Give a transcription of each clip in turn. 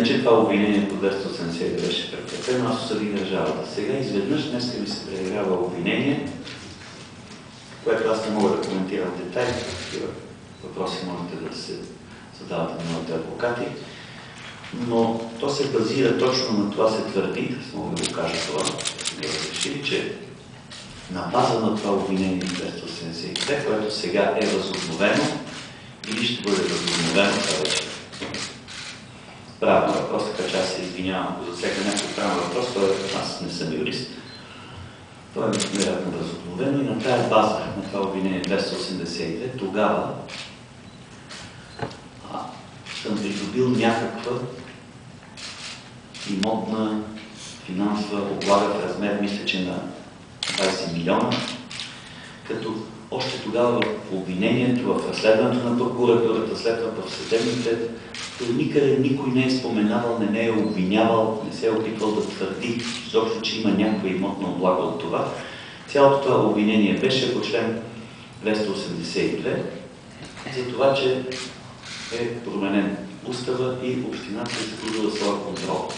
иначе това обвинение по 280 беше прекратено, аз осъдих държавата. Сега изведнъж днес ми се предявява обвинение, което аз не мога да коментирам в детайли, такива въпроси можете да се задавате на моите адвокати, но то се базира точно на това, се твърди, аз мога да го кажа това, да разреши, че на база на това обвинение 282, което сега е възобновено или ще бъде възобновено, това вече правен въпрос, така че аз се извинявам, ако засега някакъв правен въпрос, аз не съм юрист. Това е вероятно възобновено и на тая база, на това обвинение 282, тогава съм придобил някаква имотна финансова облага в размер, мисля, че на 20 милиона, като още тогава в обвинението, в разследването на прокуратурата, след това в съдебните, никъде никой не е споменавал, не е обвинявал, не се е опитвал да твърди, защото че има някаква имотна облага от това. Цялото това обвинение беше по член 282, за това, че е променен устава и общината е загубила своя контрол.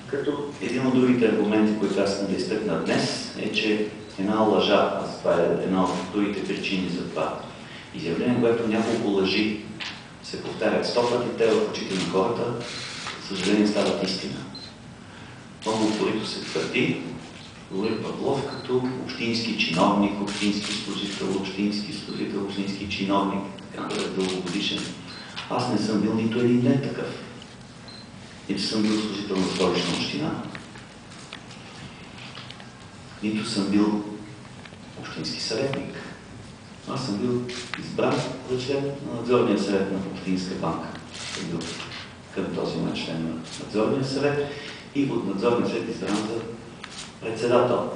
Като един от другите аргументи, които аз съм да изтъкна днес, е, че една лъжа, това е една от другите причини за това изявление, което няколко лъжи се повтарят 100 пъти, те в очите на хората, за съжаление, стават истина. Много упорито се твърди Лорик Павлов като общински чиновник, общински служител, общински чиновник, така да е дългогодишен. Аз не съм бил нито един ден такъв. Нито съм бил служител на Столична община, нито съм бил общински съветник. Аз съм бил избран за член на надзорния съвет на Общинска банка. Съм бил към този момент член на надзорния съвет и от надзорния съвет избран за председател